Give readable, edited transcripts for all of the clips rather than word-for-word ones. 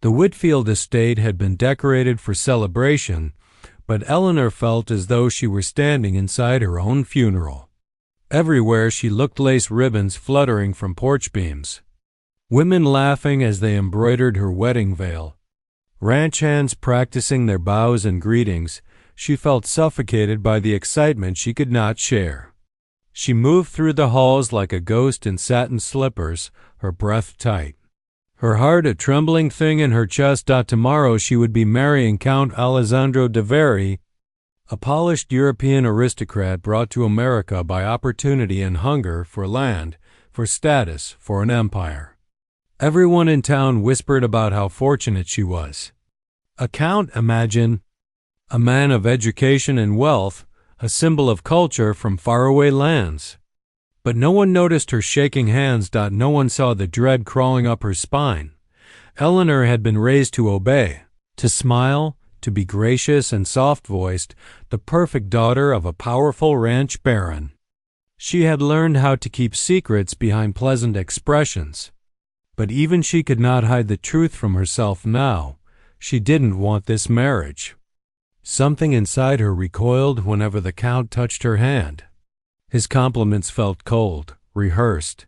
The Whitfield estate had been decorated for celebration, but Eleanor felt as though she were standing inside her own funeral. Everywhere she looked lace ribbons fluttering from porch beams, women laughing as they embroidered her wedding veil, ranch hands practicing their bows and greetings. She felt suffocated by the excitement she could not share. She moved through the halls like a ghost in satin slippers, her breath tight, her heart a trembling thing in her chest. Tomorrow she would be marrying Count Alessandro de Very, a polished European aristocrat brought to America by opportunity and hunger for land, for status, for an empire. Everyone in town whispered about how fortunate she was. A count, imagine. A man of education and wealth, a symbol of culture from faraway lands. But no one noticed her shaking hands. No one saw the dread crawling up her spine. Eleanor had been raised to obey, to smile, to be gracious and soft-voiced, the perfect daughter of a powerful ranch baron. She had learned how to keep secrets behind pleasant expressions. But even she could not hide the truth from herself now. She didn't want this marriage. Something inside her recoiled whenever the Count touched her hand. His compliments felt cold, rehearsed.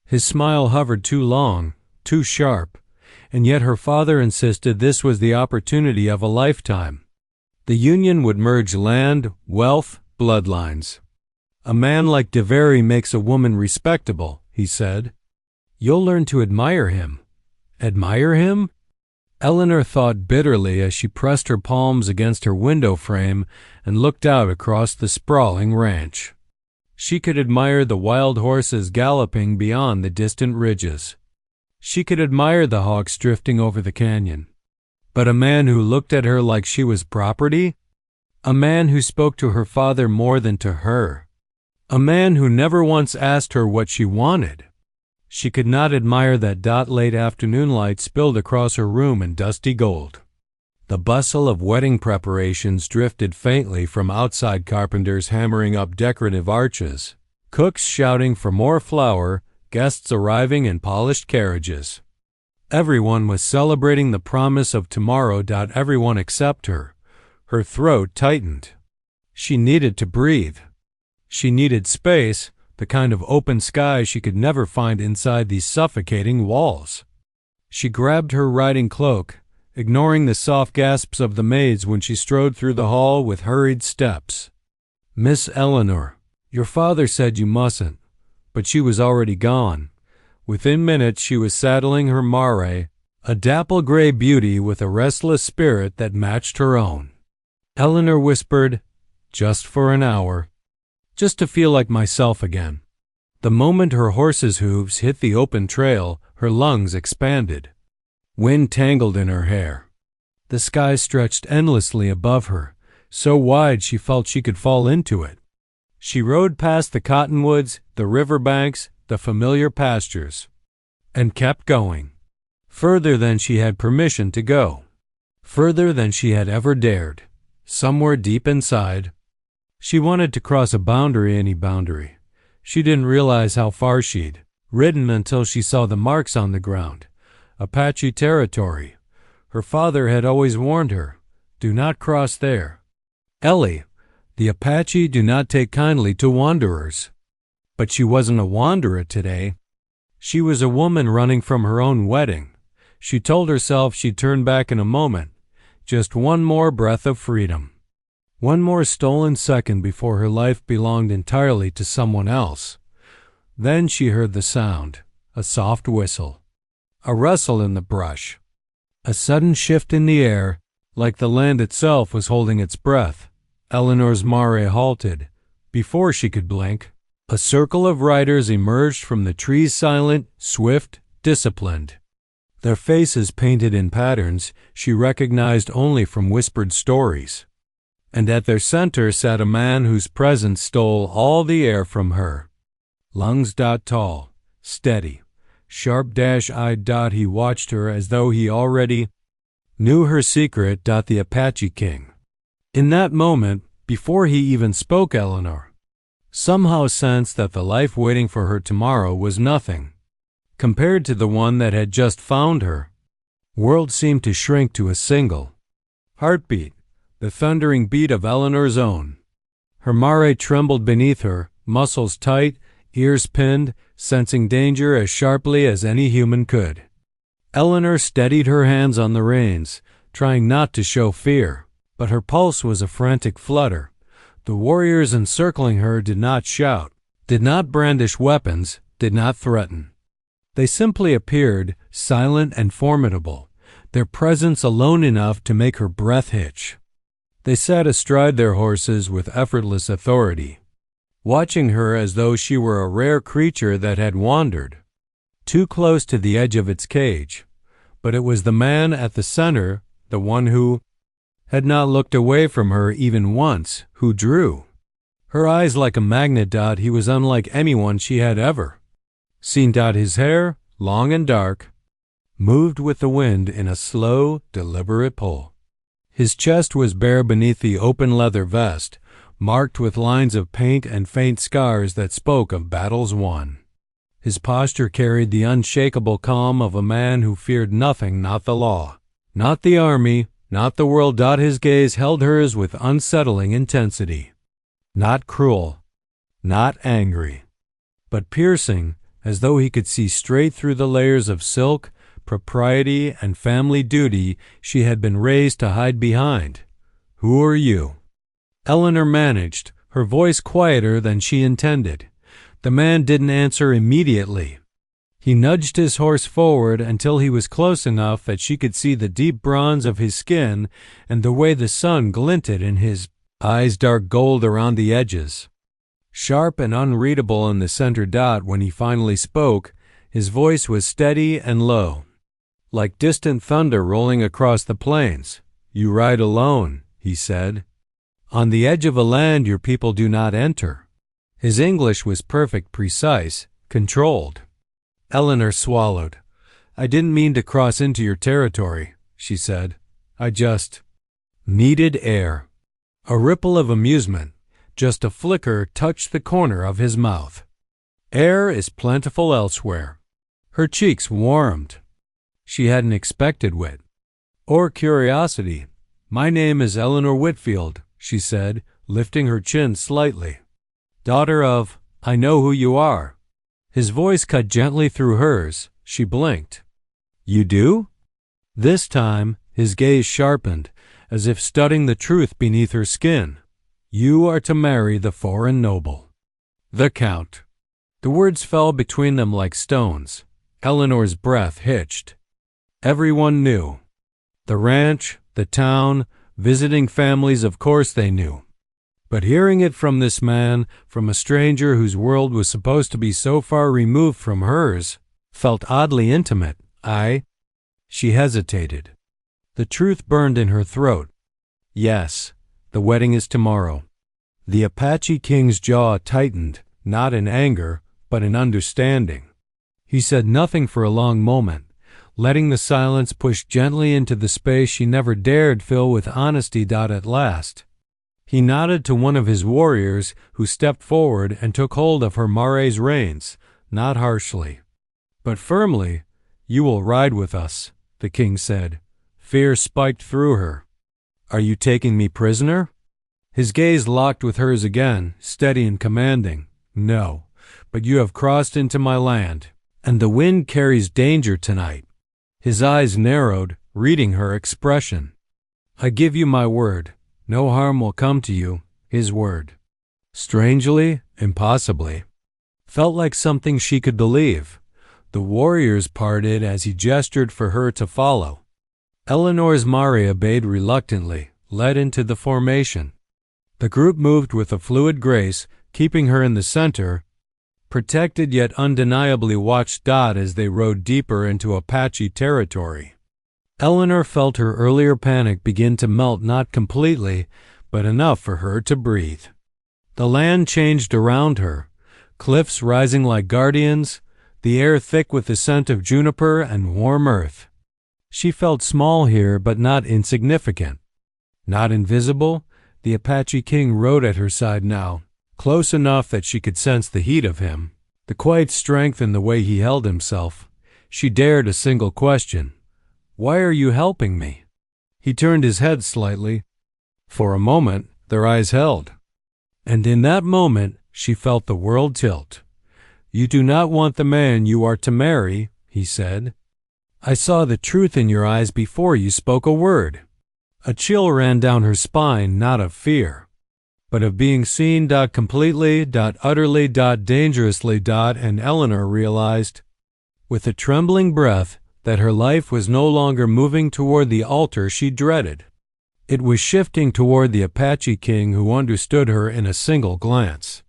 His smile hovered too long, too sharp, and yet her father insisted this was the opportunity of a lifetime. The union would merge land, wealth, bloodlines. A man like de Very makes a woman respectable, he said. You'll learn to admire him. Admire him? Eleanor thought bitterly as she pressed her palms against her window frame and looked out across the sprawling ranch. She could admire the wild horses galloping beyond the distant ridges. She could admire the hawks drifting over the canyon. But a man who looked at her like she was property? A man who spoke to her father more than to her? A man who never once asked her what she wanted? She could not admire that late afternoon light spilled across her room in dusty gold. The bustle of wedding preparations drifted faintly from outside carpenters hammering up decorative arches, cooks shouting for more flour, guests arriving in polished carriages. Everyone was celebrating the promise of tomorrow. Everyone except her. Her throat tightened. She needed to breathe. She needed space, the kind of open sky she could never find inside these suffocating walls. She grabbed her riding cloak, ignoring the soft gasps of the maids when she strode through the hall with hurried steps. Miss Eleanor, your father said you mustn't, but she was already gone. Within minutes she was saddling her mare, a dapple gray beauty with a restless spirit that matched her own. Eleanor whispered, just for an hour. Just to feel like myself again. The moment her horse's hooves hit the open trail, her lungs expanded. Wind tangled in her hair. The sky stretched endlessly above her, so wide she felt she could fall into it. She rode past the cottonwoods, the riverbanks, the familiar pastures, and kept going. Further than she had permission to go. Further than she had ever dared. Somewhere deep inside. She wanted to cross a boundary, any boundary. She didn't realize how far she'd ridden until she saw the marks on the ground. Apache territory. Her father had always warned her, do not cross there. Ellie, the Apache do not take kindly to wanderers. But she wasn't a wanderer today. She was a woman running from her own wedding. She told herself she'd turn back in a moment. Just one more breath of freedom. One more stolen second before her life belonged entirely to someone else. Then she heard the sound, a soft whistle, a rustle in the brush, a sudden shift in the air, like the land itself was holding its breath. Eleanor's mare halted. Before she could blink, a circle of riders emerged from the trees, silent, swift, disciplined. Their faces painted in patterns she recognized only from whispered stories. And at their center sat a man whose presence stole all the air from her. Lungs tall, steady, sharp-eyed. He watched her as though he already knew her secret. The Apache king. In that moment, before he even spoke, Eleanor somehow sensed that the life waiting for her tomorrow was nothing compared to the one that had just found her. World seemed to shrink to a single heartbeat, the thundering beat of Eleanor's own. Her mare trembled beneath her, muscles tight, ears pinned, sensing danger as sharply as any human could. Eleanor steadied her hands on the reins, trying not to show fear, but her pulse was a frantic flutter. The warriors encircling her did not shout, did not brandish weapons, did not threaten. They simply appeared, silent and formidable, their presence alone enough to make her breath hitch. They sat astride their horses with effortless authority, watching her as though she were a rare creature that had wandered too close to the edge of its cage. But it was the man at the center, the one who had not looked away from her even once, who drew her eyes like a magnet. He was unlike anyone she had ever seen. His hair, long and dark, moved with the wind in a slow, deliberate pull. His chest was bare beneath the open leather vest, marked with lines of paint and faint scars that spoke of battles won. His posture carried the unshakable calm of a man who feared nothing, not the law, not the army, not the world. His gaze held hers with unsettling intensity. Not cruel, not angry, but piercing, as though he could see straight through the layers of silk, propriety, and family duty she had been raised to hide behind. "Who are you?" Eleanor managed, her voice quieter than she intended. The man didn't answer immediately. He nudged his horse forward until he was close enough that she could see the deep bronze of his skin and the way the sun glinted in his eyes, dark gold around the edges. Sharp and unreadable in the center. When he finally spoke, his voice was steady and low, like distant thunder rolling across the plains. "You ride alone," he said. "On the edge of a land your people do not enter." His English was perfect, precise, controlled. Eleanor swallowed. "I didn't mean to cross into your territory," she said. "I just needed air." A ripple of amusement, just a flicker, touched the corner of his mouth. "Air is plentiful elsewhere." Her cheeks warmed. She hadn't expected wit or curiosity. "My name is Eleanor Whitfield," she said, lifting her chin slightly. "Daughter of, I know who you are." His voice cut gently through hers. She blinked. "You do?" This time, his gaze sharpened, as if studying the truth beneath her skin. "You are to marry the foreign noble, the Count." The words fell between them like stones. Eleanor's breath hitched. Everyone knew. The ranch, the town, visiting families, of course they knew. But hearing it from this man, from a stranger whose world was supposed to be so far removed from hers, felt oddly intimate. She hesitated. The truth burned in her throat. "Yes, the wedding is tomorrow." The Apache king's jaw tightened, not in anger, but in understanding. He said nothing for a long moment, letting the silence push gently into the space she never dared fill with honesty. At last, he nodded to one of his warriors, who stepped forward and took hold of her mare's reins, not harshly, but firmly. "You will ride with us," the king said. Fear spiked through her. "Are you taking me prisoner?" His gaze locked with hers again, steady and commanding. "No, but you have crossed into my land, and the wind carries danger tonight." His eyes narrowed, reading her expression. "I give you my word. No harm will come to you." His word. Strangely, impossibly, felt like something she could believe. The warriors parted as he gestured for her to follow. Eleanor's mare obeyed reluctantly, led into the formation. The group moved with a fluid grace, keeping her in the center, protected yet undeniably watched. As they rode deeper into Apache territory. Eleanor felt her earlier panic begin to melt, not completely, but enough for her to breathe. The land changed around her, cliffs rising like guardians, the air thick with the scent of juniper and warm earth. She felt small here, but not insignificant. Not invisible. The Apache king rode at her side now, close enough that she could sense the heat of him, the quiet strength in the way he held himself. She dared a single question. Why are you helping me?" He turned his head slightly. For a moment, their eyes held. And in that moment, she felt the world tilt. "You do not want the man you are to marry," he said. "I saw the truth in your eyes before you spoke a word." A chill ran down her spine, not of fear, but of being seen completely, utterly, dangerously, and Eleanor realized, with a trembling breath, that her life was no longer moving toward the altar she dreaded. It was shifting toward the Apache king who understood her in a single glance.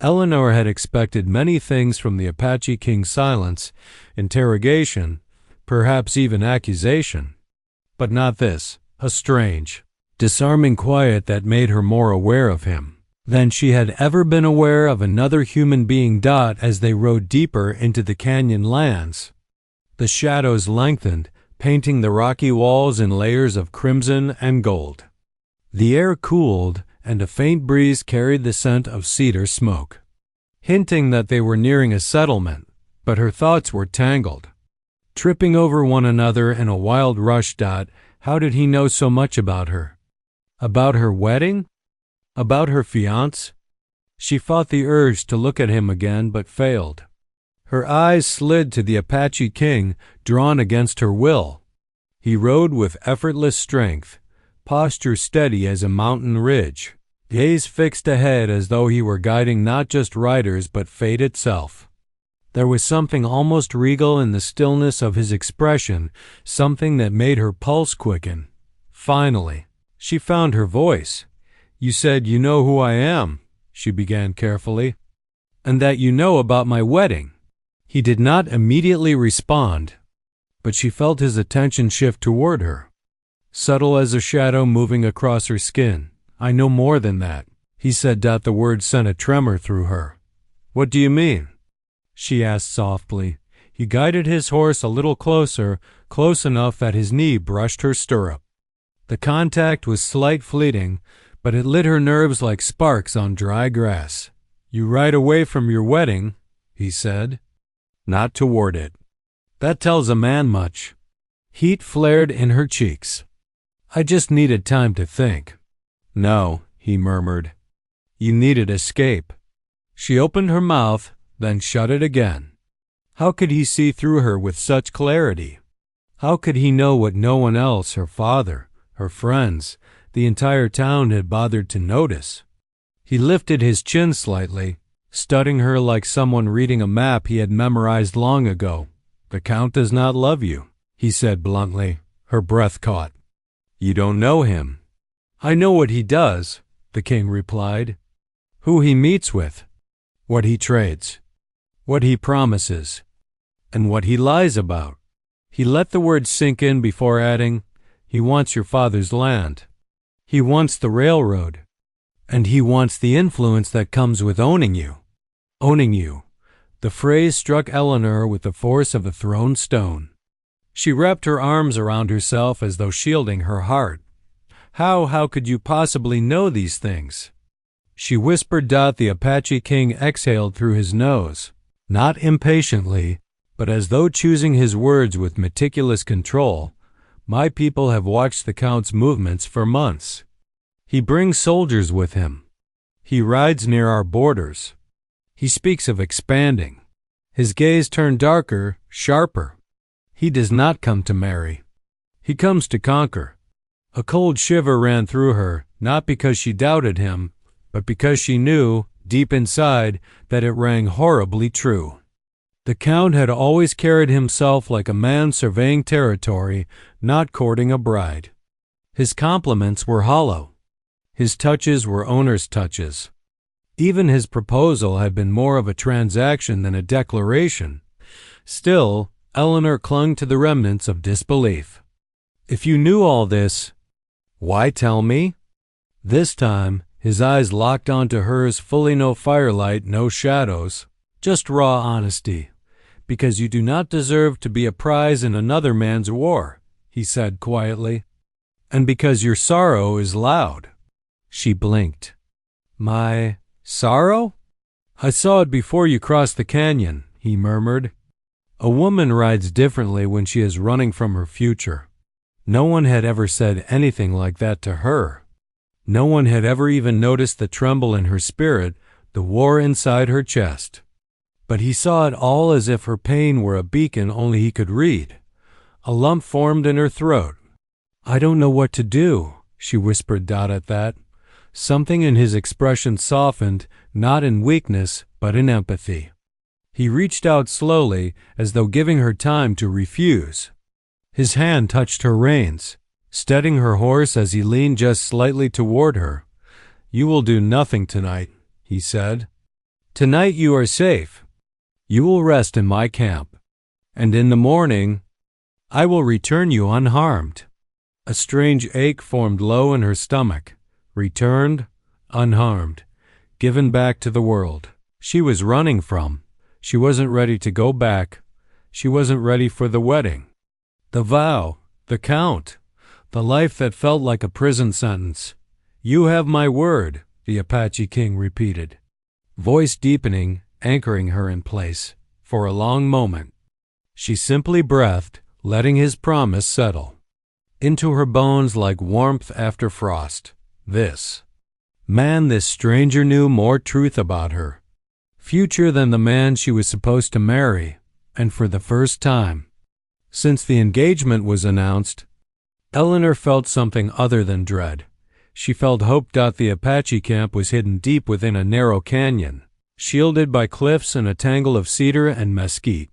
Eleanor had expected many things from the Apache king's silence, interrogation, perhaps even accusation. But not this, a strange, disarming quiet that made her more aware of him than she had ever been aware of another human being. As they rode deeper into the canyon lands, the shadows lengthened, painting the rocky walls in layers of crimson and gold. The air cooled, and a faint breeze carried the scent of cedar smoke, hinting that they were nearing a settlement, but her thoughts were tangled, tripping over one another in a wild rush. How did he know so much about her? About her wedding? About her fiancé? She fought the urge to look at him again, but failed. Her eyes slid to the Apache king, drawn against her will. He rode with effortless strength, posture steady as a mountain ridge, gaze fixed ahead as though he were guiding not just riders but fate itself. There was something almost regal in the stillness of his expression, something that made her pulse quicken. Finally, she found her voice. "You said you know who I am," she began carefully, "and that you know about my wedding." He did not immediately respond, but she felt his attention shift toward her, subtle as a shadow moving across her skin. "I know more than that," he said. The words sent a tremor through her. "What do you mean?" she asked softly. He guided his horse a little closer, close enough that his knee brushed her stirrup. The contact was slight, fleeting, but it lit her nerves like sparks on dry grass. "You ride away from your wedding," he said. "Not toward it. That tells a man much." Heat flared in her cheeks. "I just needed time to think." "No," he murmured. "You needed escape." She opened her mouth, then shut it again. How could he see through her with such clarity? How could he know what no one else, her father, her friends, the entire town had bothered to notice? He lifted his chin slightly, studying her like someone reading a map he had memorized long ago. "The Count does not love you," he said bluntly. Her breath caught. "You don't know him." "I know what he does," the king replied. "Who he meets with, what he trades, what he promises, and what he lies about." He let the words sink in before adding, "He wants your father's land. He wants the railroad. And he wants the influence that comes with owning you." Owning you. The phrase struck Eleanor with the force of a thrown stone. She wrapped her arms around herself as though shielding her heart. How could you possibly know these things?" She whispered. The Apache king exhaled through his nose, not impatiently, but as though choosing his words with meticulous control. "My people have watched the Count's movements for months. He brings soldiers with him. He rides near our borders. He speaks of expanding." His gaze turned darker, sharper. "He does not come to marry. He comes to conquer." A cold shiver ran through her, not because she doubted him, but because she knew, deep inside, that it rang horribly true. The Count had always carried himself like a man surveying territory, not courting a bride. His compliments were hollow. His touches were owner's touches. Even his proposal had been more of a transaction than a declaration. Still, Eleanor clung to the remnants of disbelief. "If you knew all this, why tell me?" This time, his eyes locked onto hers, fully, no firelight, no shadows, just raw honesty. "Because you do not deserve to be a prize in another man's war," he said quietly. "And because your sorrow is loud." She blinked. "My sorrow?" "I saw it before you crossed the canyon," he murmured. A woman rides differently when she is running from her future. No one had ever said anything like that to her. No one had ever even noticed the tremble in her spirit, the war inside her chest. But he saw it all as if her pain were a beacon only he could read. A lump formed in her throat. "I don't know what to do," she whispered out at that. Something in his expression softened, not in weakness, but in empathy. He reached out slowly, as though giving her time to refuse. His hand touched her reins, steadying her horse as he leaned just slightly toward her. "You will do nothing tonight," he said. "Tonight you are safe. You will rest in my camp. And in the morning, I will return you unharmed." A strange ache formed low in her stomach. Returned, unharmed, given back to the world she was running from. She wasn't ready to go back. She wasn't ready for the wedding, the vow, the count, the life that felt like a prison sentence. "You have my word," the Apache king repeated, voice deepening, anchoring her in place. For a long moment, she simply breathed, letting his promise settle into her bones like warmth after frost. This stranger knew more truth about her, future than the man she was supposed to marry, and for the first time since the engagement was announced, Eleanor felt something other than dread. She felt hope. The Apache camp was hidden deep within a narrow canyon, shielded by cliffs and a tangle of cedar and mesquite.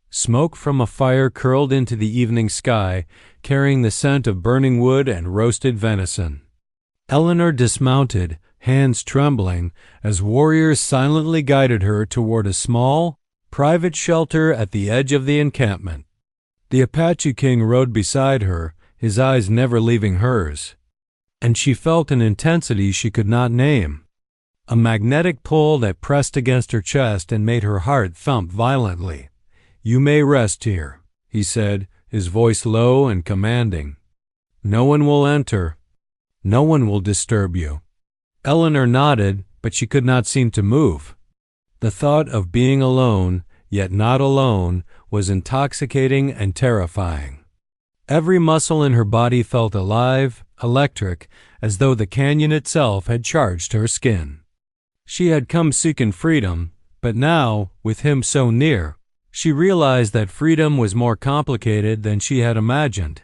Smoke from a fire curled into the evening sky, carrying the scent of burning wood and roasted venison. Eleanor dismounted, hands trembling, as warriors silently guided her toward a small, private shelter at the edge of the encampment. The Apache king rode beside her, his eyes never leaving hers, and she felt an intensity she could not name, a magnetic pull that pressed against her chest and made her heart thump violently. "You may rest here," he said, his voice low and commanding. "No one will enter. No one will disturb you." Eleanor nodded, but she could not seem to move. The thought of being alone, yet not alone, was intoxicating and terrifying. Every muscle in her body felt alive, electric, as though the canyon itself had charged her skin. She had come seeking freedom, but now, with him so near, she realized that freedom was more complicated than she had imagined.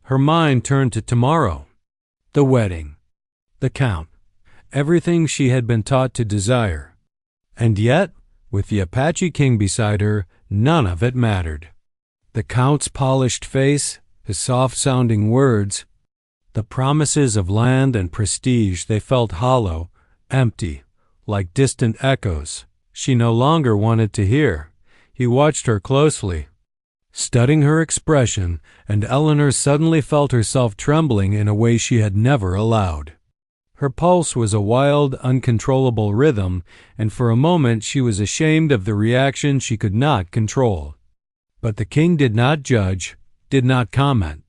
Her mind turned to tomorrow, the wedding, the count, everything she had been taught to desire. And yet, with the Apache king beside her, none of it mattered. The count's polished face, his soft-sounding words, the promises of land and prestige, they felt hollow, empty, like distant echoes she no longer wanted to hear. He watched her closely, studying her expression, and Eleanor suddenly felt herself trembling in a way she had never allowed. Her pulse was a wild, uncontrollable rhythm, and for a moment she was ashamed of the reaction she could not control. But the king did not judge, did not comment.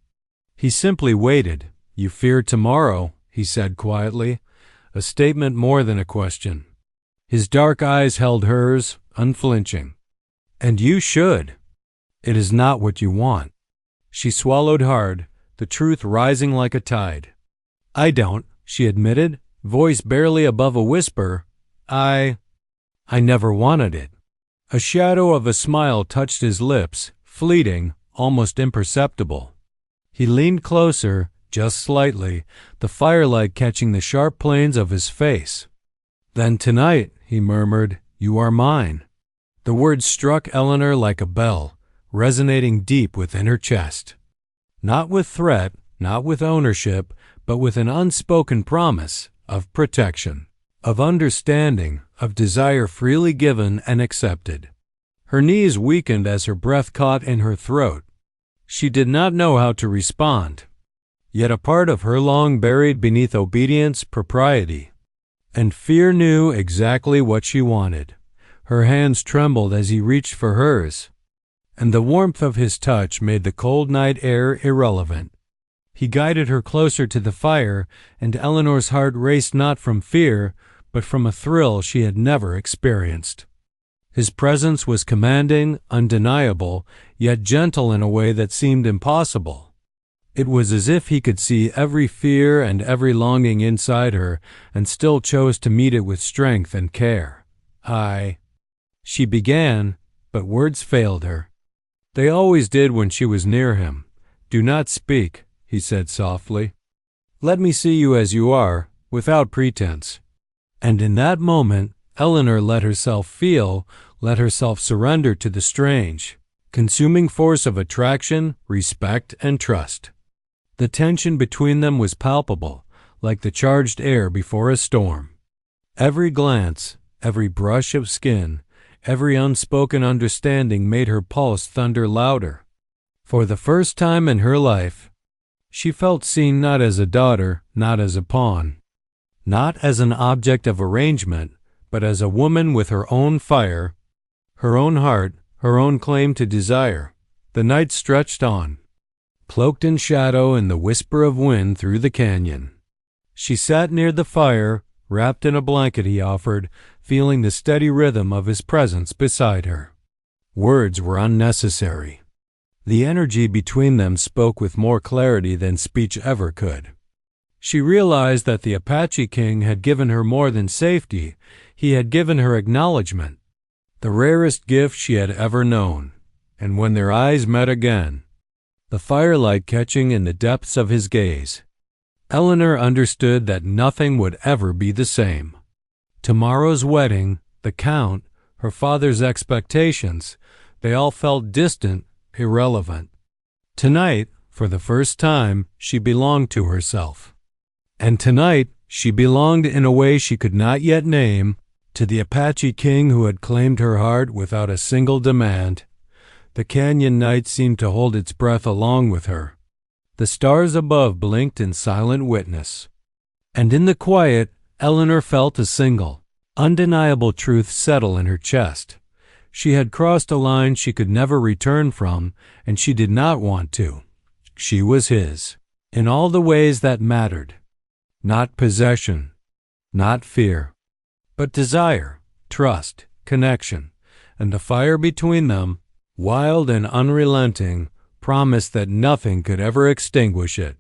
He simply waited. "You fear tomorrow," he said quietly, a statement more than a question. His dark eyes held hers, unflinching. "And you should. It is not what you want." She swallowed hard, the truth rising like a tide. "I don't," she admitted, voice barely above a whisper. I never wanted it." A shadow of a smile touched his lips, fleeting, almost imperceptible. He leaned closer, just slightly, the firelight catching the sharp planes of his face. "Then tonight," he murmured, "you are mine." The words struck Eleanor like a bell, resonating deep within her chest. Not with threat, not with ownership, but with an unspoken promise of protection, of understanding, of desire freely given and accepted. Her knees weakened as her breath caught in her throat. She did not know how to respond. Yet a part of her long buried beneath obedience, propriety, and fear knew exactly what she wanted. Her hands trembled as he reached for hers, and the warmth of his touch made the cold night air irrelevant. He guided her closer to the fire, and Eleanor's heart raced not from fear, but from a thrill she had never experienced. His presence was commanding, undeniable, yet gentle in a way that seemed impossible. It was as if he could see every fear and every longing inside her and still chose to meet it with strength and care. She began, but words failed her. They always did when she was near him. "Do not speak," he said softly. "Let me see you as you are, without pretense." And in that moment, Eleanor let herself feel, let herself surrender to the strange, consuming force of attraction, respect, and trust. The tension between them was palpable, like the charged air before a storm. Every glance, every brush of skin, every unspoken understanding made her pulse thunder louder. For the first time in her life, she felt seen not as a daughter, not as a pawn, not as an object of arrangement, but as a woman with her own fire, her own heart, her own claim to desire. The night stretched on, cloaked in shadow and the whisper of wind through the canyon. She sat near the fire, wrapped in a blanket he offered, feeling the steady rhythm of his presence beside her. Words were unnecessary. The energy between them spoke with more clarity than speech ever could. She realized that the Apache king had given her more than safety. He had given her acknowledgement, the rarest gift she had ever known. And when their eyes met again, the firelight catching in the depths of his gaze, Eleanor understood that nothing would ever be the same. Tomorrow's wedding, the Count, her father's expectations, they all felt distant, irrelevant. Tonight, for the first time, she belonged to herself. And tonight, she belonged in a way she could not yet name to the Apache king who had claimed her heart without a single demand. The canyon night seemed to hold its breath along with her. The stars above blinked in silent witness. And in the quiet, Eleanor felt a single, undeniable truth settle in her chest. She had crossed a line she could never return from, and she did not want to. She was his, in all the ways that mattered. Not possession, not fear, but desire, trust, connection, and the fire between them, wild and unrelenting, promised that nothing could ever extinguish it.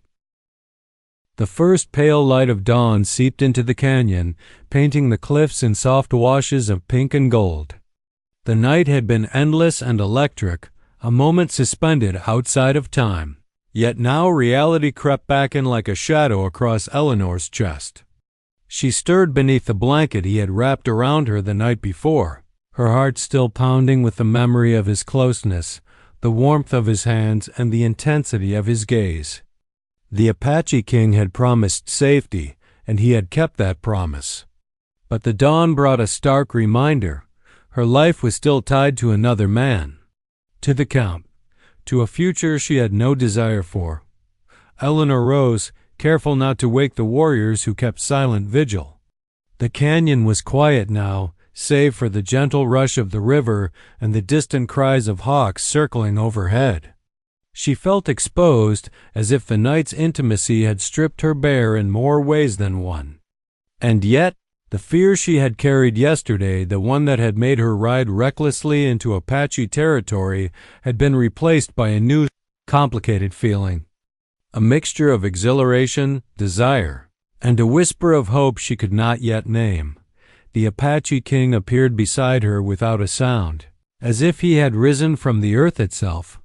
The first pale light of dawn seeped into the canyon, painting the cliffs in soft washes of pink and gold. The night had been endless and electric, a moment suspended outside of time. Yet now reality crept back in like a shadow across Eleanor's chest. She stirred beneath the blanket he had wrapped around her the night before, her heart still pounding with the memory of his closeness, the warmth of his hands, and the intensity of his gaze. The Apache king had promised safety, and he had kept that promise. But the dawn brought a stark reminder. Her life was still tied to another man, to the Count, to a future she had no desire for. Eleanor rose, careful not to wake the warriors who kept silent vigil. The canyon was quiet now, save for the gentle rush of the river and the distant cries of hawks circling overhead. She felt exposed, as if the night's intimacy had stripped her bare in more ways than one. And yet, the fear she had carried yesterday, the one that had made her ride recklessly into Apache territory, had been replaced by a new, complicated feeling. A mixture of exhilaration, desire, and a whisper of hope she could not yet name. The Apache king appeared beside her without a sound, as if he had risen from the earth itself.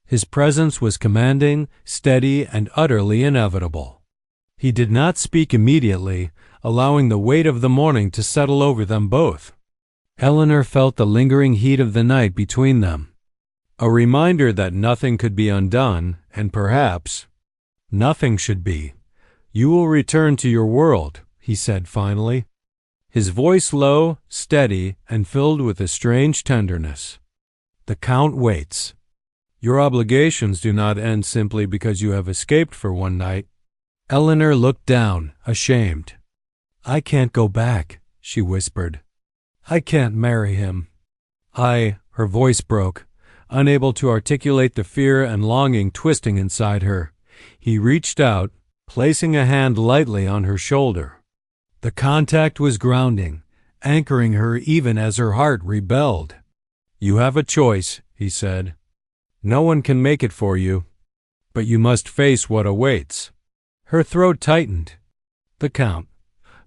His presence was commanding, steady, and utterly inevitable. He did not speak immediately, allowing the weight of the morning to settle over them both. Eleanor felt the lingering heat of the night between them, a reminder that nothing could be undone, and perhaps nothing should be. "You will return to your world," he said finally, his voice low, steady, and filled with a strange tenderness. "The Count waits. Your obligations do not end simply because you have escaped for one night." Eleanor looked down, ashamed. "I can't go back," she whispered. "I can't marry him." Her voice broke, unable to articulate the fear and longing twisting inside her. He reached out, placing a hand lightly on her shoulder. The contact was grounding. anchoring her even as her heart rebelled. "You have a choice," he said. "No one can make it for you, but you must face what awaits." Her throat tightened. The Count,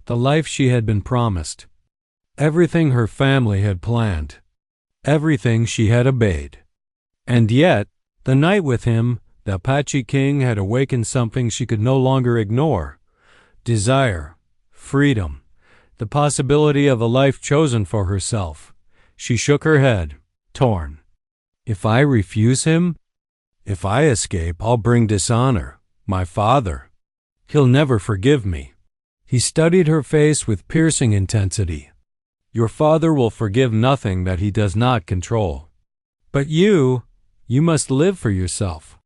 the life she had been promised, everything her family had planned, everything she had obeyed. And yet, the night with him, the Apache King had awakened something she could no longer ignore: desire, freedom, the possibility of a life chosen for herself. She shook her head, torn. "If I refuse him, if I escape, I'll bring dishonor. My father, he'll never forgive me." He studied her face with piercing intensity. "Your father will forgive nothing that he does not control. But you must live for yourself,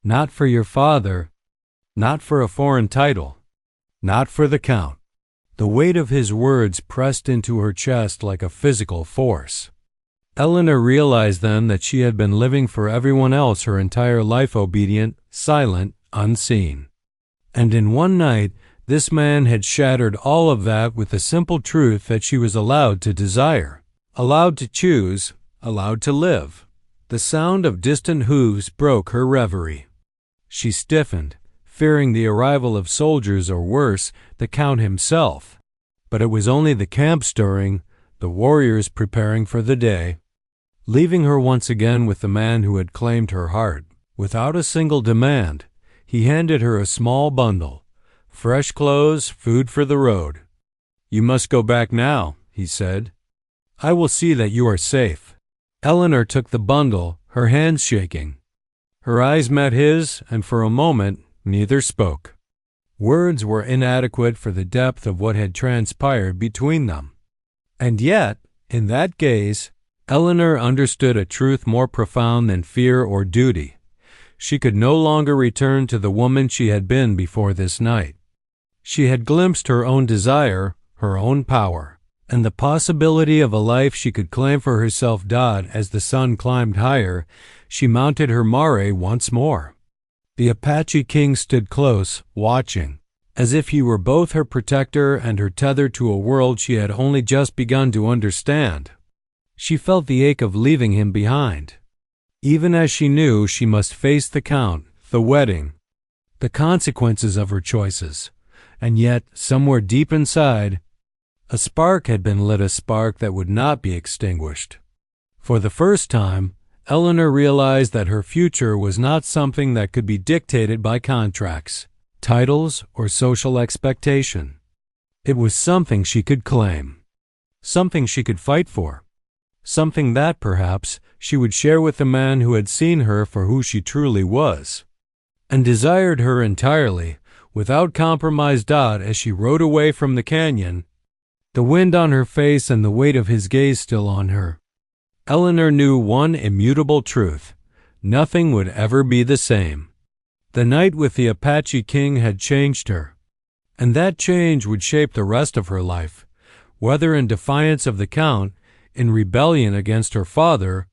not for your father, not for a foreign title, not for the Count." The weight of his words pressed into her chest like a physical force. Eleanor realized then that she had been living for everyone else her entire life, obedient, silent, unseen. And in one night, this man had shattered all of that with the simple truth that she was allowed to desire, allowed to choose, allowed to live. The sound of distant hooves broke her reverie. She stiffened, fearing the arrival of soldiers or worse, the Count himself. But it was only the camp stirring, the warriors preparing for the day. Leaving her once again with the man who had claimed her heart, without a single demand, he handed her a small bundle, fresh clothes, food for the road. "You must go back now," he said. "I will see that you are safe." Eleanor took the bundle, her hands shaking. Her eyes met his, and for a moment neither spoke. Words were inadequate for the depth of what had transpired between them. And yet, in that gaze, Eleanor understood a truth more profound than fear or duty. She could no longer return to the woman she had been before this night. She had glimpsed her own desire, her own power, and the possibility of a life she could claim for herself died as the sun climbed higher. She mounted her mare once more. The Apache King stood close, watching, as if he were both her protector and her tether to a world she had only just begun to understand. She felt the ache of leaving him behind, even as she knew she must face the Count, the wedding, the consequences of her choices. And yet, somewhere deep inside, a spark had been lit, a spark that would not be extinguished. For the first time, Eleanor realized that her future was not something that could be dictated by contracts, titles, or social expectation. It was something she could claim, something she could fight for, something that, perhaps, she would share with the man who had seen her for who she truly was, and desired her entirely, without compromise. As she rode away from the canyon, the wind on her face and the weight of his gaze still on her, Eleanor knew one immutable truth: nothing would ever be the same. The night with the Apache King had changed her, and that change would shape the rest of her life, whether in defiance of the Count, in rebellion against her father,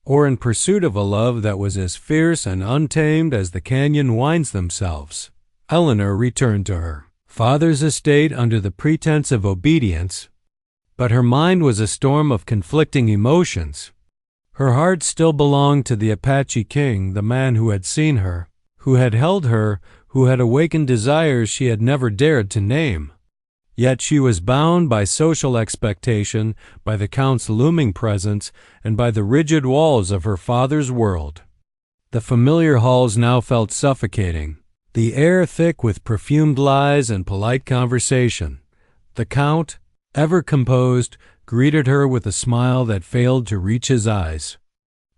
or in pursuit of a love that was as fierce and untamed as the canyon winds themselves. Eleanor returned to her father's estate under the pretense of obedience, but her mind was a storm of conflicting emotions. Her heart still belonged to the Apache King, the man who had seen her, who had held her, who had awakened desires she had never dared to name. Yet she was bound by social expectation, by the Count's looming presence, and by the rigid walls of her father's world. The familiar halls now felt suffocating, the air thick with perfumed lies and polite conversation. The Count, ever composed, greeted her with a smile that failed to reach his eyes.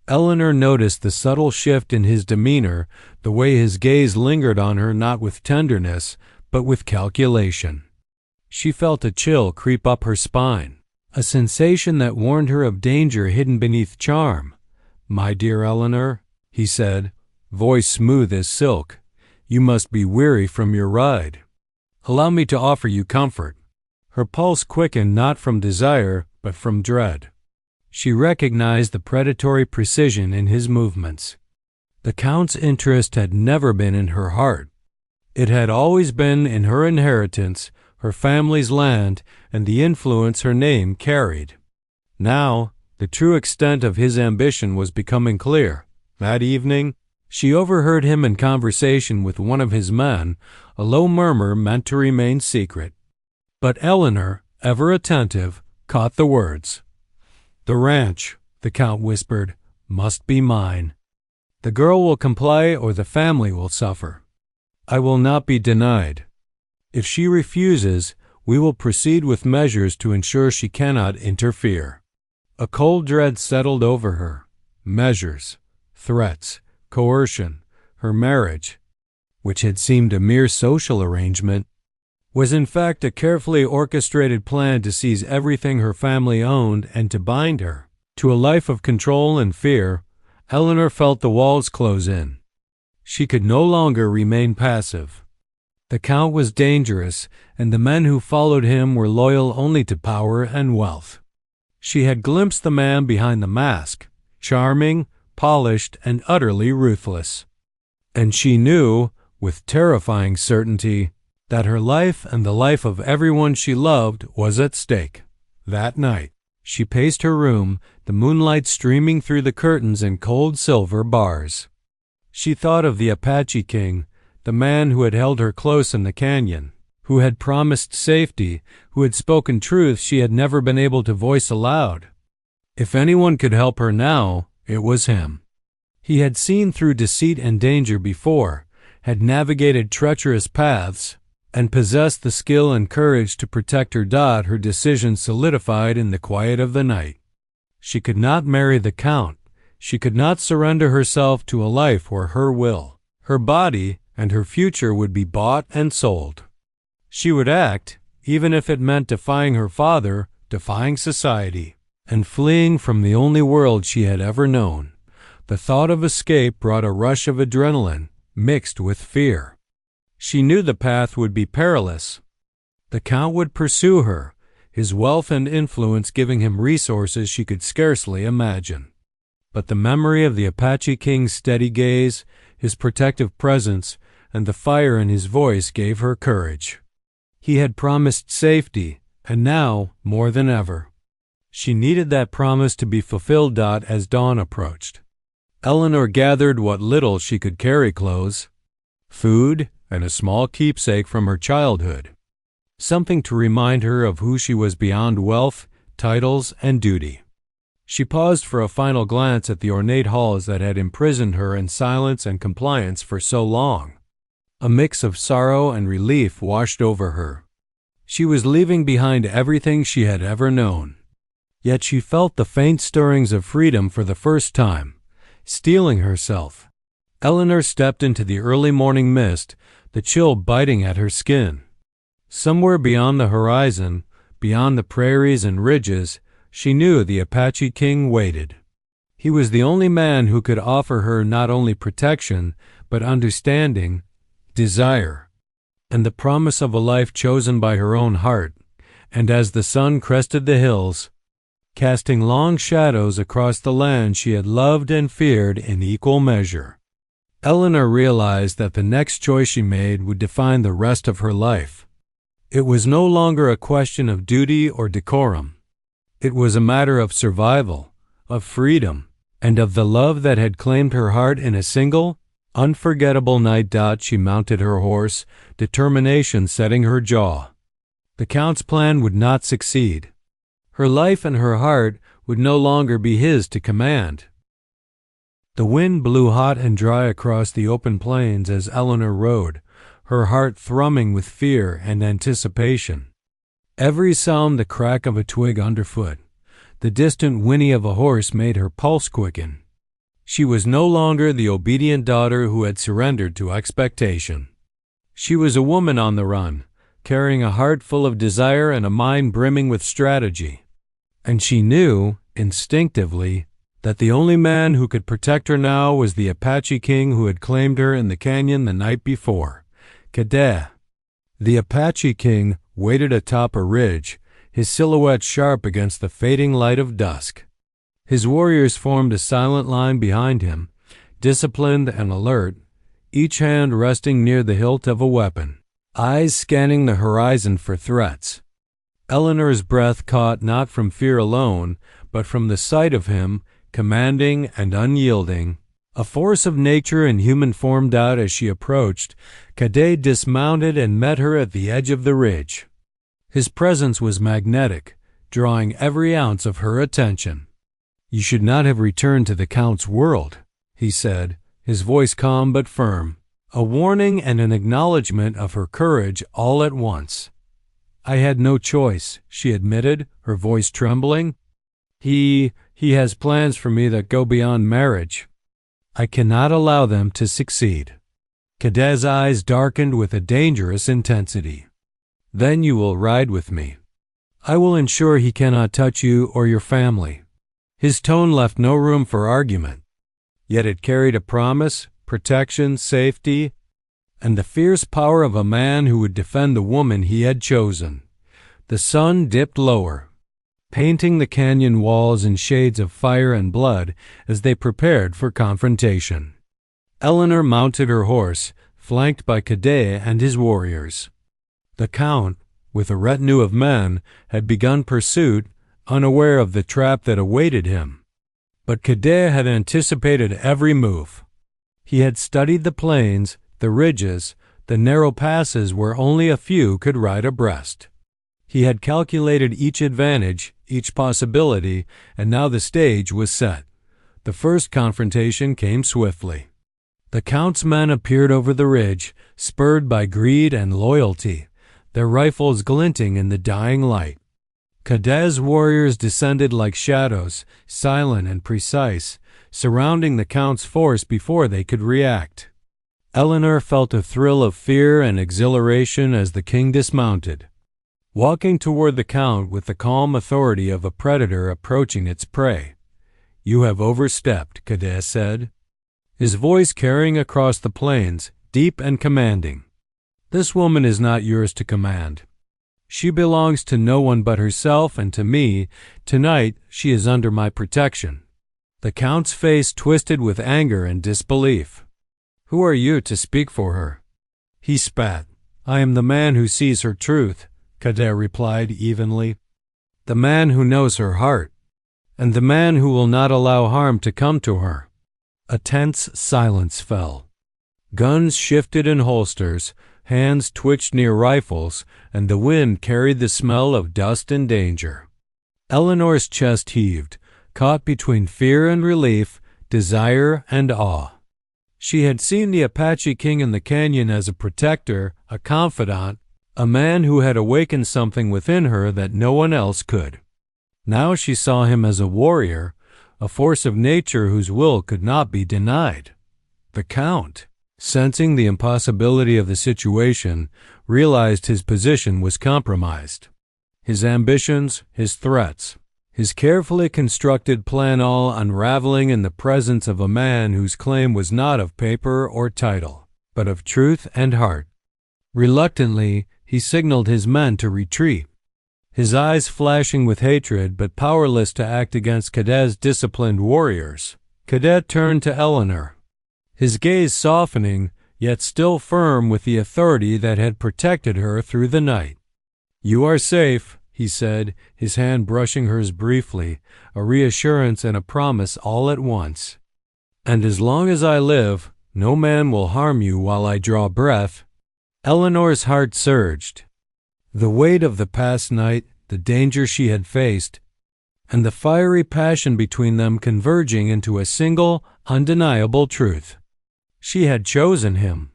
Eleanor noticed the subtle shift in his demeanor, the way his gaze lingered on her not with tenderness, but with calculation. She felt a chill creep up her spine, a sensation that warned her of danger hidden beneath charm. "My dear Eleanor," he said, voice smooth as silk, "you must be weary from your ride. Allow me to offer you comfort." Her pulse quickened not from desire, but from dread. She recognized the predatory precision in his movements. The Count's interest had never been in her heart. It had always been in her inheritance, her family's land, and the influence her name carried. Now, the true extent of his ambition was becoming clear. That evening, she overheard him in conversation with one of his men, a low murmur meant to remain secret. But Eleanor, ever attentive, caught the words. "The ranch," the Count whispered, "must be mine. The girl will comply or the family will suffer. I will not be denied. If she refuses, we will proceed with measures to ensure she cannot interfere." A cold dread settled over her. Measures, threats, coercion, her marriage, which had seemed a mere social arrangement, was in fact a carefully orchestrated plan to seize everything her family owned and to bind her. To a life of control and fear, Eleanor felt the walls close in. She could no longer remain passive. The Count was dangerous, and the men who followed him were loyal only to power and wealth. She had glimpsed the man behind the mask, charming, polished, and utterly ruthless. And she knew, with terrifying certainty, that her life and the life of everyone she loved was at stake. That night, she paced her room, the moonlight streaming through the curtains in cold silver bars. She thought of the Apache king, the man who had held her close in the canyon, who had promised safety, who had spoken truth she had never been able to voice aloud. If anyone could help her now, it was him. He had seen through deceit and danger before, had navigated treacherous paths, and possessed the skill and courage to protect her. Her decision solidified in the quiet of the night. She could not marry the Count. She could not surrender herself to a life where her will, her body, and her future would be bought and sold. She would act, even if it meant defying her father, defying society, and fleeing from the only world she had ever known. The thought of escape brought a rush of adrenaline, mixed with fear. She knew the path would be perilous. The Count would pursue her, his wealth and influence giving him resources she could scarcely imagine. But the memory of the Apache king's steady gaze, his protective presence, and the fire in his voice gave her courage. He had promised safety, and now, more than ever, she needed that promise to be fulfilled. As dawn approached, Eleanor gathered what little she could carry: clothes, food, and a small keepsake from her childhood, something to remind her of who she was beyond wealth, titles, and duty. She paused for a final glance at the ornate halls that had imprisoned her in silence and compliance for so long. A mix of sorrow and relief washed over her. She was leaving behind everything she had ever known. Yet she felt the faint stirrings of freedom for the first time, steeling herself. Eleanor stepped into the early morning mist, the chill biting at her skin. Somewhere beyond the horizon, beyond the prairies and ridges, she knew the Apache king waited. He was the only man who could offer her not only protection, but understanding, desire, and the promise of a life chosen by her own heart. And as the sun crested the hills, casting long shadows across the land she had loved and feared in equal measure, Eleanor realized that the next choice she made would define the rest of her life. It was no longer a question of duty or decorum. It was a matter of survival, of freedom, and of the love that had claimed her heart in a single, unforgettable night. She mounted her horse, determination setting her jaw. The Count's plan would not succeed. Her life and her heart would no longer be his to command. The wind blew hot and dry across the open plains as Eleanor rode, her heart thrumming with fear and anticipation. Every sound, the crack of a twig underfoot, the distant whinny of a horse made her pulse quicken. She was no longer the obedient daughter who had surrendered to expectation. She was a woman on the run, carrying a heart full of desire and a mind brimming with strategy. And she knew, instinctively, that the only man who could protect her now was the Apache king who had claimed her in the canyon the night before. Kadeh. The Apache king waited atop a ridge, his silhouette sharp against the fading light of dusk. His warriors formed a silent line behind him, disciplined and alert, each hand resting near the hilt of a weapon. eyes scanning the horizon for threats. Eleanor's breath caught not from fear alone, but from the sight of him, commanding and unyielding. A force of nature and human formed out as she approached. Cadet dismounted and met her at the edge of the ridge. His presence was magnetic, drawing every ounce of her attention. "You should not have returned to the Count's world," he said, his voice calm but firm, a warning and an acknowledgment of her courage all at once. "I had no choice," she admitted, her voice trembling. He has plans for me that go beyond marriage. I cannot allow them to succeed." Cadet's eyes darkened with a dangerous intensity. "Then you will ride with me. I will ensure he cannot touch you or your family." His tone left no room for argument, yet it carried a promise, protection, safety, and the fierce power of a man who would defend the woman he had chosen. The sun dipped lower, painting the canyon walls in shades of fire and blood as they prepared for confrontation. Eleanor mounted her horse, flanked by Cadet and his warriors. The Count, with a retinue of men, had begun pursuit, unaware of the trap that awaited him. But Cadet had anticipated every move. He had studied the plains, the ridges, the narrow passes where only a few could ride abreast. He had calculated each advantage, each possibility, and now the stage was set. The first confrontation came swiftly. The Count's men appeared over the ridge, spurred by greed and loyalty, their rifles glinting in the dying light. Cadet's warriors descended like shadows, silent and precise, surrounding the Count's force before they could react. Eleanor felt a thrill of fear and exhilaration as the king dismounted, walking toward the Count with the calm authority of a predator approaching its prey. "You have overstepped," Cadet said, his voice carrying across the plains, deep and commanding. "This woman is not yours to command. She belongs to no one but herself and to me. Tonight she is under my protection." The Count's face twisted with anger and disbelief. "Who are you to speak for her?" He spat. "I am the man who sees her truth," Cadet replied evenly. "The man who knows her heart, and the man who will not allow harm to come to her." A tense silence fell. Guns shifted in holsters, hands twitched near rifles, and the wind carried the smell of dust and danger. Eleanor's chest heaved, caught between fear and relief, desire and awe. She had seen the Apache king in the canyon as a protector, a confidant, a man who had awakened something within her that no one else could. Now she saw him as a warrior, a force of nature whose will could not be denied. The Count, sensing the impossibility of the situation, realized his position was compromised. His ambitions, his threats, his carefully constructed plan all unraveling in the presence of a man whose claim was not of paper or title, but of truth and heart. Reluctantly, he signaled his men to retreat, his eyes flashing with hatred but powerless to act against Cadet's disciplined warriors. Cadet turned to Eleanor, his gaze softening, yet still firm with the authority that had protected her through the night. "You are safe," he said, his hand brushing hers briefly, a reassurance and a promise all at once. "And as long as I live, no man will harm you while I draw breath." Eleanor's heart surged. The weight of the past night, the danger she had faced, and the fiery passion between them converging into a single, undeniable truth. She had chosen him,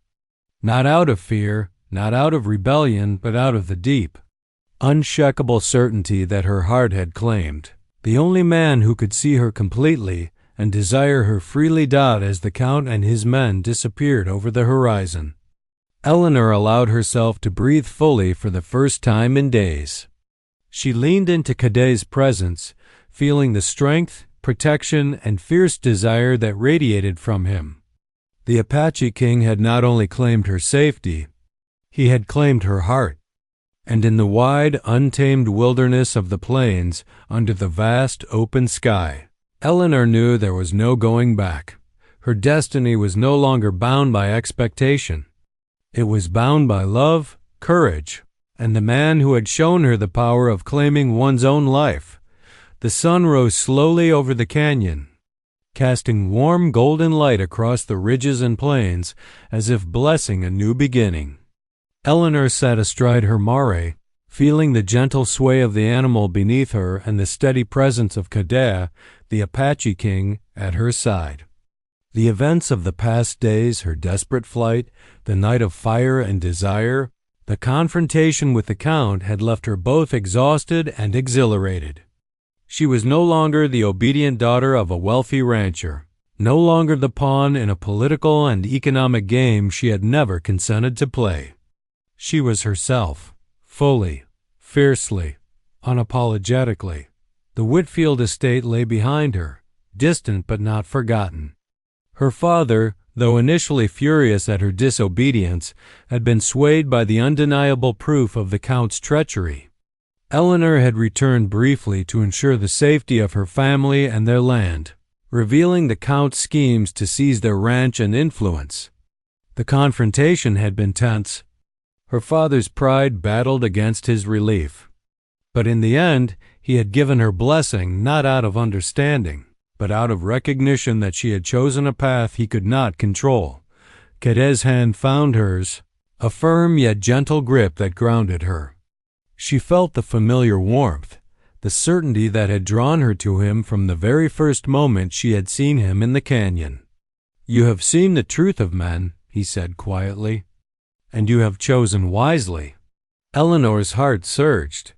not out of fear, not out of rebellion, but out of the deep, unshakable certainty that her heart had claimed. The only man who could see her completely and desire her freely died as the Count and his men disappeared over the horizon. Eleanor allowed herself to breathe fully for the first time in days. She leaned into Cadet's presence, feeling the strength, protection, and fierce desire that radiated from him. The Apache king had not only claimed her safety, he had claimed her heart. And in the wide, untamed wilderness of the plains, under the vast, open sky, Eleanor knew there was no going back. Her destiny was no longer bound by expectation. It was bound by love, courage, and the man who had shown her the power of claiming one's own life. The sun rose slowly over the canyon, casting warm golden light across the ridges and plains as if blessing a new beginning. Eleanor sat astride her mare, feeling the gentle sway of the animal beneath her and the steady presence of Cowboy, the Apache king, at her side. The events of the past days, her desperate flight, the night of fire and desire, the confrontation with the Count had left her both exhausted and exhilarated. She was no longer the obedient daughter of a wealthy rancher, no longer the pawn in a political and economic game she had never consented to play. She was herself, fully, fiercely, unapologetically. The Whitfield estate lay behind her, distant but not forgotten. Her father, though initially furious at her disobedience, had been swayed by the undeniable proof of the Count's treachery. Eleanor had returned briefly to ensure the safety of her family and their land, revealing the Count's schemes to seize their ranch and influence. The confrontation had been tense. Her father's pride battled against his relief. But in the end, he had given her blessing not out of understanding, but out of recognition that she had chosen a path he could not control. Cowboy's hand found hers, a firm yet gentle grip that grounded her. She felt the familiar warmth, the certainty that had drawn her to him from the very first moment she had seen him in the canyon. "You have seen the truth of men," he said quietly, "and you have chosen wisely." Eleanor's heart surged.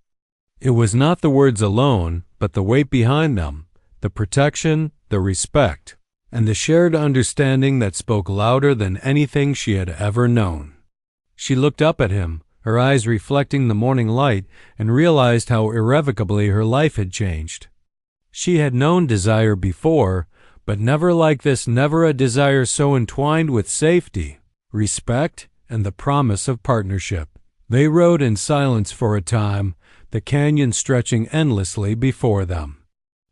It was not the words alone, but the weight behind them, the protection, the respect, and the shared understanding that spoke louder than anything she had ever known. She looked up at him, her eyes reflecting the morning light, and realized how irrevocably her life had changed. She had known desire before, but never like this, never a desire so entwined with safety, respect, and the promise of partnership. They rode in silence for a time, the canyon stretching endlessly before them.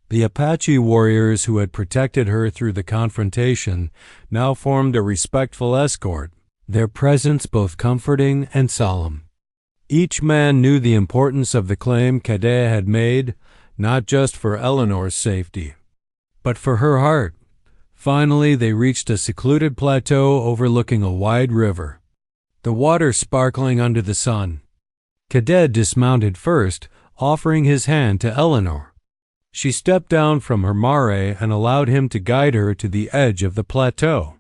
The Apache warriors who had protected her through the confrontation now formed a respectful escort, their presence both comforting and solemn. Each man knew the importance of the claim Cowboy had made, not just for Eleanor's safety, but for her heart. Finally, they reached a secluded plateau overlooking a wide river, the water sparkling under the sun. Cowboy dismounted first, offering his hand to Eleanor. She stepped down from her mare and allowed him to guide her to the edge of the plateau.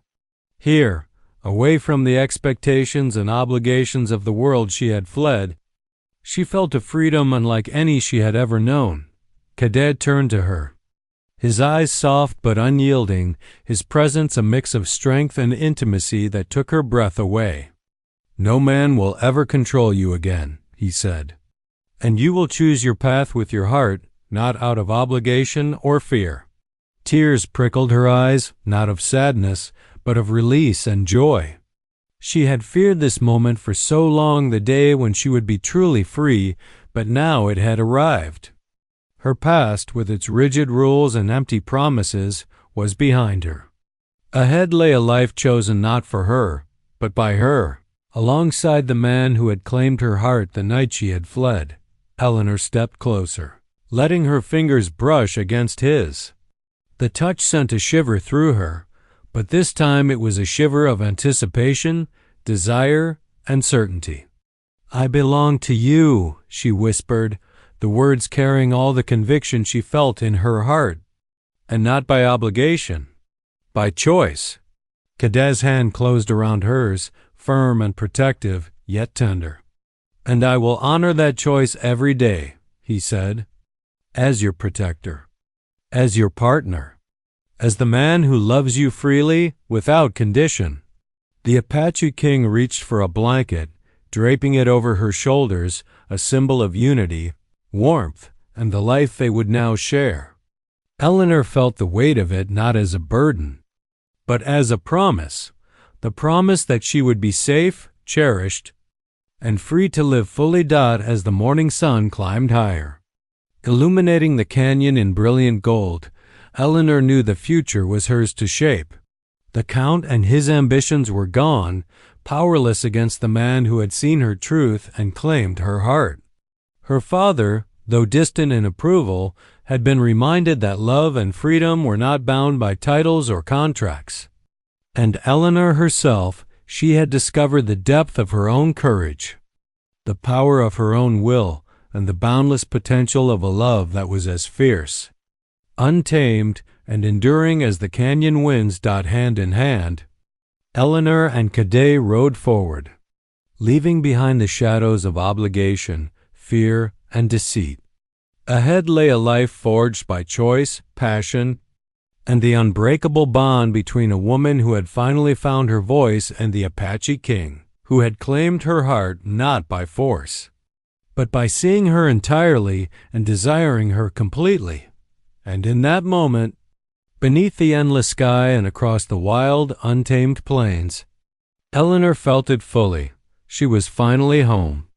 Here, away from the expectations and obligations of the world she had fled, she felt a freedom unlike any she had ever known. Cowboy turned to her, his eyes soft but unyielding, his presence a mix of strength and intimacy that took her breath away. "No man will ever control you again," he said, "and you will choose your path with your heart, not out of obligation or fear." Tears prickled her eyes, not of sadness, but of release and joy. She had feared this moment for so long, the day when she would be truly free, but now it had arrived. Her past, with its rigid rules and empty promises, was behind her. Ahead lay a life chosen not for her, but by her. Alongside the man who had claimed her heart the night she had fled, Eleanor stepped closer, letting her fingers brush against his. The touch sent a shiver through her, but this time it was a shiver of anticipation, desire, and certainty. "I belong to you," she whispered, the words carrying all the conviction she felt in her heart. "And not by obligation, by choice." Cowboy's hand closed around hers, firm and protective, yet tender. "And I will honor that choice every day," he said, "as your protector, as your partner, as the man who loves you freely, without condition." The Apache king reached for a blanket, draping it over her shoulders, a symbol of unity, warmth, and the life they would now share. Eleanor felt the weight of it not as a burden, but as a promise, the promise that she would be safe, cherished, and free to live fully as the morning sun climbed higher. Illuminating the canyon in brilliant gold, Eleanor knew the future was hers to shape. The Count and his ambitions were gone, powerless against the man who had seen her truth and claimed her heart. Her father, though distant in approval, had been reminded that love and freedom were not bound by titles or contracts. And Eleanor herself, she had discovered the depth of her own courage, the power of her own will, and the boundless potential of a love that was as fierce, untamed, and enduring as the canyon winds. Hand in hand, Eleanor and Cadet rode forward, leaving behind the shadows of obligation, fear, and deceit. Ahead lay a life forged by choice, passion, and the unbreakable bond between a woman who had finally found her voice and the Apache king, who had claimed her heart not by force, but by seeing her entirely and desiring her completely. And in that moment, beneath the endless sky and across the wild, untamed plains, Eleanor felt it fully. She was finally home.